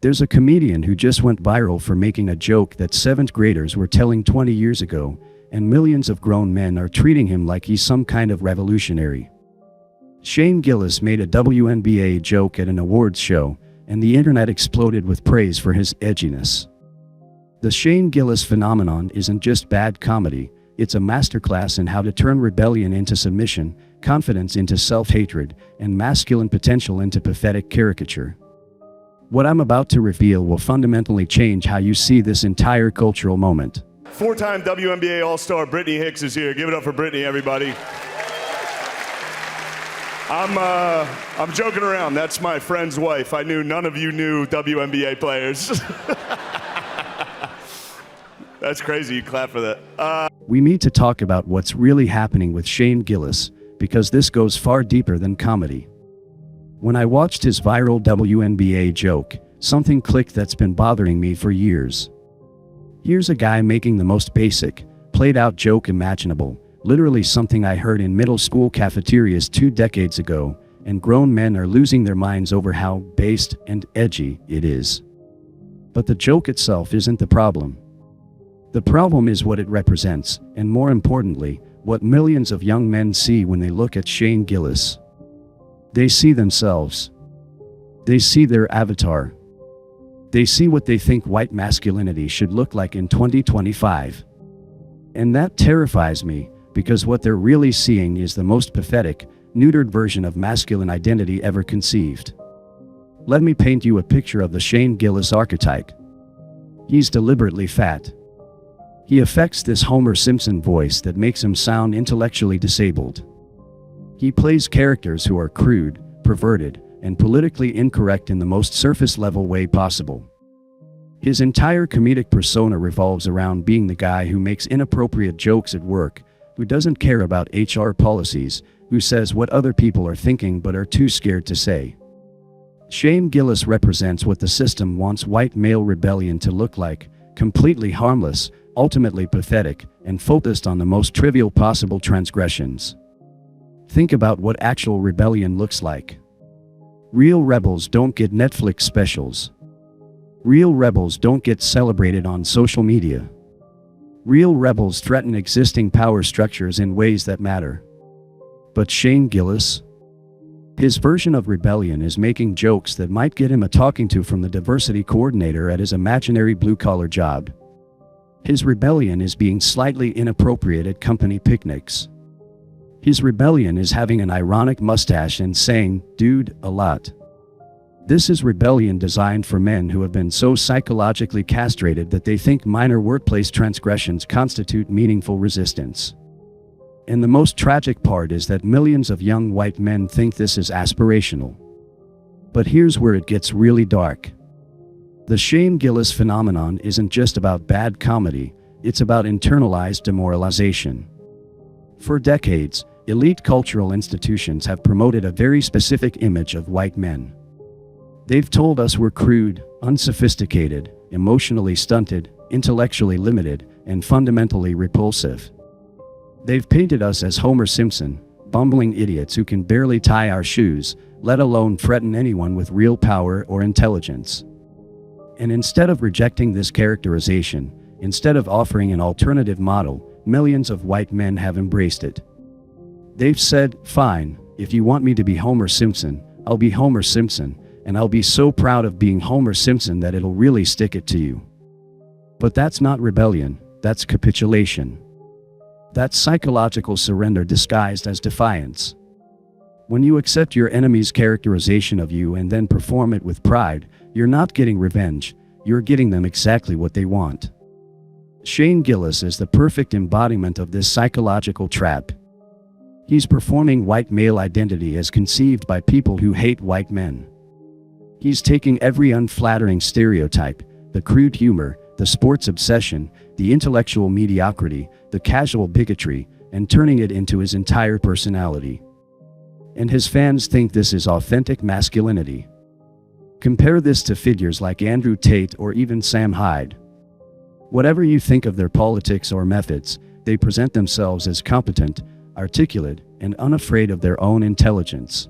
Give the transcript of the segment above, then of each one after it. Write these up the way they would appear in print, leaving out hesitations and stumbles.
There's a comedian who just went viral for making a joke that 7th graders were telling 20 years ago, and millions of grown men are treating him like he's some kind of revolutionary. Shane Gillis made a WNBA joke at an awards show, and the internet exploded with praise for his edginess. The Shane Gillis phenomenon isn't just bad comedy, it's a masterclass in how to turn rebellion into submission, confidence into self-hatred, and masculine potential into pathetic caricature. What I'm about to reveal will fundamentally change how you see this entire cultural moment. Four-time WNBA All-Star Brittany Hicks is here. Give it up for Brittany, everybody. I'm joking around. That's my friend's wife. I knew none of you knew WNBA players. That's crazy. You clap for that. We need to talk about what's really happening with Shane Gillis, because this goes far deeper than comedy. When I watched his viral WNBA joke, something clicked that's been bothering me for years. Here's a guy making the most basic, played-out joke imaginable, literally something I heard in middle school cafeterias 2 decades ago, and grown men are losing their minds over how based and edgy it is. But the joke itself isn't the problem. The problem is what it represents, and more importantly, what millions of young men see when they look at Shane Gillis. They see themselves. They see their avatar. They see what they think white masculinity should look like in 2025. And that terrifies me, because what they're really seeing is the most pathetic, neutered version of masculine identity ever conceived. Let me paint you a picture of the Shane Gillis archetype. He's deliberately fat. He affects this Homer Simpson voice that makes him sound intellectually disabled. He plays characters who are crude, perverted, and politically incorrect in the most surface-level way possible. His entire comedic persona revolves around being the guy who makes inappropriate jokes at work, who doesn't care about HR policies, who says what other people are thinking but are too scared to say. Shane Gillis represents what the system wants white male rebellion to look like: completely harmless, ultimately pathetic, and focused on the most trivial possible transgressions. Think about what actual rebellion looks like. Real rebels don't get Netflix specials. Real rebels don't get celebrated on social media. Real rebels threaten existing power structures in ways that matter. But Shane Gillis? His version of rebellion is making jokes that might get him a talking to from the diversity coordinator at his imaginary blue-collar job. His rebellion is being slightly inappropriate at company picnics. His rebellion is having an ironic mustache and saying, "dude," a lot. This is rebellion designed for men who have been so psychologically castrated that they think minor workplace transgressions constitute meaningful resistance. And the most tragic part is that millions of young white men think this is aspirational. But here's where it gets really dark. The Shane Gillis phenomenon isn't just about bad comedy, it's about internalized demoralization. For decades, elite cultural institutions have promoted a very specific image of white men. They've told us we're crude, unsophisticated, emotionally stunted, intellectually limited, and fundamentally repulsive. They've painted us as Homer Simpson, bumbling idiots who can barely tie our shoes, let alone threaten anyone with real power or intelligence. And instead of rejecting this characterization, instead of offering an alternative model, millions of white men have embraced it. They've said, "Fine, if you want me to be Homer Simpson, I'll be Homer Simpson, and I'll be so proud of being Homer Simpson that it'll really stick it to you." But that's not rebellion, that's capitulation. That's psychological surrender disguised as defiance. When you accept your enemy's characterization of you and then perform it with pride, you're not getting revenge, you're getting them exactly what they want. Shane Gillis is the perfect embodiment of this psychological trap. He's performing white male identity as conceived by people who hate white men. He's taking every unflattering stereotype, the crude humor, the sports obsession, the intellectual mediocrity, the casual bigotry, and turning it into his entire personality. And his fans think this is authentic masculinity. Compare this to figures like Andrew Tate or even Sam Hyde. Whatever you think of their politics or methods, they present themselves as competent, articulate, and unafraid of their own intelligence.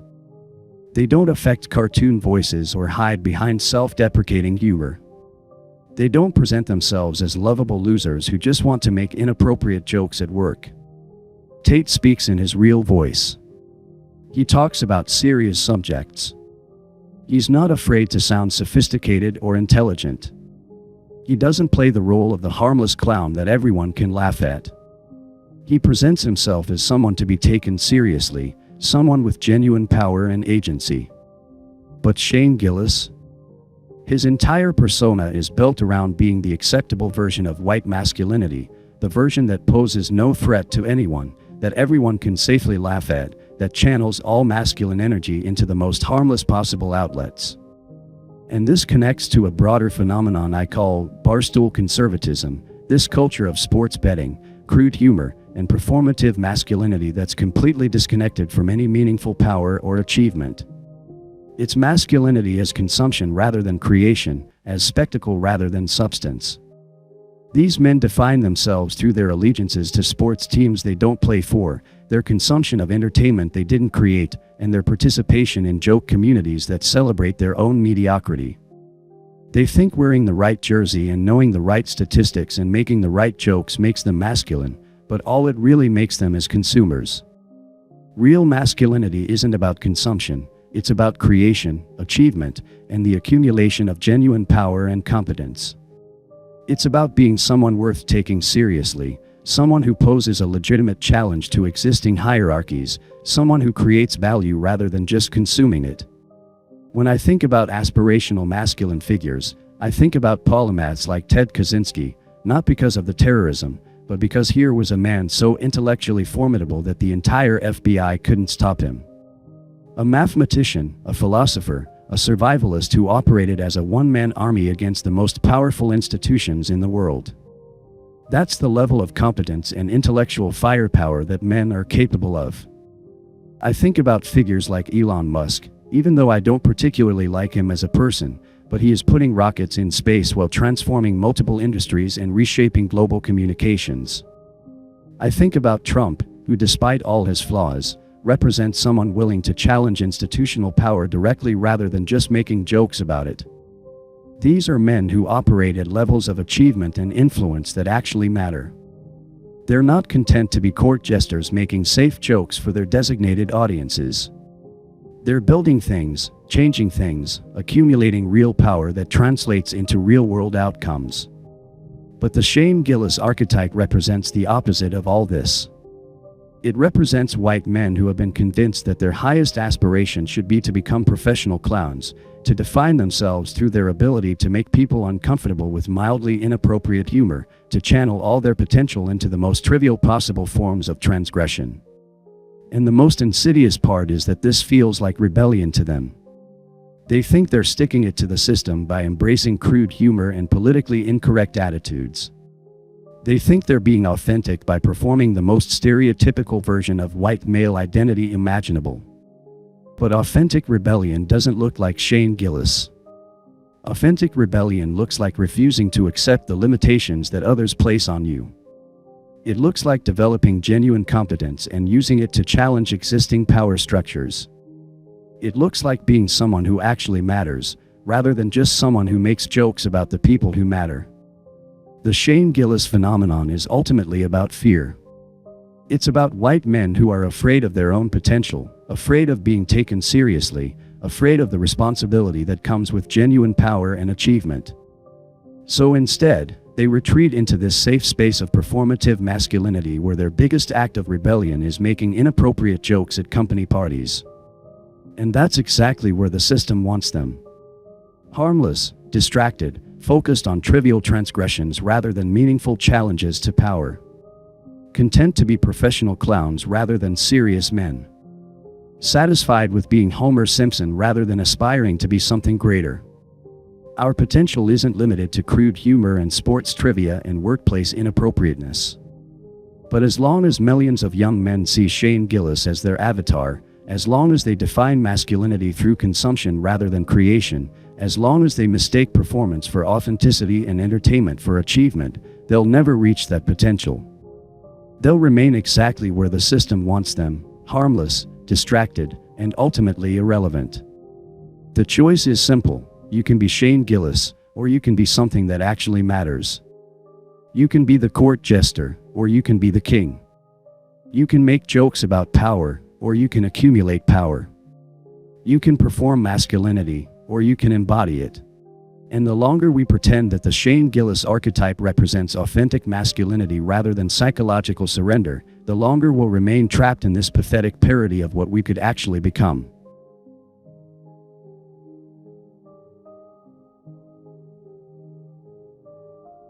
They don't affect cartoon voices or hide behind self-deprecating humor. They don't present themselves as lovable losers who just want to make inappropriate jokes at work. Tate speaks in his real voice. He talks about serious subjects. He's not afraid to sound sophisticated or intelligent. He doesn't play the role of the harmless clown that everyone can laugh at. He presents himself as someone to be taken seriously, someone with genuine power and agency. But Shane Gillis? His entire persona is built around being the acceptable version of white masculinity, the version that poses no threat to anyone, that everyone can safely laugh at, that channels all masculine energy into the most harmless possible outlets. And this connects to a broader phenomenon I call Barstool conservatism, this culture of sports betting, crude humor, and performative masculinity that's completely disconnected from any meaningful power or achievement. It's masculinity as consumption rather than creation, as spectacle rather than substance. These men define themselves through their allegiances to sports teams they don't play for, their consumption of entertainment they didn't create, and their participation in joke communities that celebrate their own mediocrity. They think wearing the right jersey and knowing the right statistics and making the right jokes makes them masculine, but all it really makes them is consumers. Real masculinity isn't about consumption, it's about creation, achievement, and the accumulation of genuine power and competence. It's about being someone worth taking seriously, someone who poses a legitimate challenge to existing hierarchies, someone who creates value rather than just consuming it. When I think about aspirational masculine figures, I think about polymaths like Ted Kaczynski, not because of the terrorism, but because here was a man so intellectually formidable that the entire FBI couldn't stop him. A mathematician, a philosopher, a survivalist who operated as a one-man army against the most powerful institutions in the world. That's the level of competence and intellectual firepower that men are capable of. I think about figures like Elon Musk, even though I don't particularly like him as a person, but he is putting rockets in space while transforming multiple industries and reshaping global communications. I think about Trump, who despite all his flaws, represents someone willing to challenge institutional power directly rather than just making jokes about it. These are men who operate at levels of achievement and influence that actually matter. They're not content to be court jesters making safe jokes for their designated audiences. They're building things, changing things, accumulating real power that translates into real-world outcomes. But the Shane Gillis archetype represents the opposite of all this. It represents white men who have been convinced that their highest aspiration should be to become professional clowns, to define themselves through their ability to make people uncomfortable with mildly inappropriate humor, to channel all their potential into the most trivial possible forms of transgression. And the most insidious part is that this feels like rebellion to them. They think they're sticking it to the system by embracing crude humor and politically incorrect attitudes. They think they're being authentic by performing the most stereotypical version of white male identity imaginable. But authentic rebellion doesn't look like Shane Gillis. Authentic rebellion looks like refusing to accept the limitations that others place on you. It looks like developing genuine competence and using it to challenge existing power structures. It looks like being someone who actually matters, rather than just someone who makes jokes about the people who matter. The Shane Gillis phenomenon is ultimately about fear. It's about white men who are afraid of their own potential, afraid of being taken seriously, afraid of the responsibility that comes with genuine power and achievement. So instead, they retreat into this safe space of performative masculinity where their biggest act of rebellion is making inappropriate jokes at company parties. And that's exactly where the system wants them. Harmless, distracted, focused on trivial transgressions rather than meaningful challenges to power. Content to be professional clowns rather than serious men. Satisfied with being Homer Simpson rather than aspiring to be something greater. Our potential isn't limited to crude humor and sports trivia and workplace inappropriateness. But as long as millions of young men see Shane Gillis as their avatar, as long as they define masculinity through consumption rather than creation, as long as they mistake performance for authenticity and entertainment for achievement, they'll never reach that potential. They'll remain exactly where the system wants them, harmless, distracted, and ultimately irrelevant. The choice is simple. You can be Shane Gillis, or you can be something that actually matters. You can be the court jester, or you can be the king. You can make jokes about power, or you can accumulate power. You can perform masculinity, or you can embody it. And the longer we pretend that the Shane Gillis archetype represents authentic masculinity rather than psychological surrender, the longer we'll remain trapped in this pathetic parody of what we could actually become.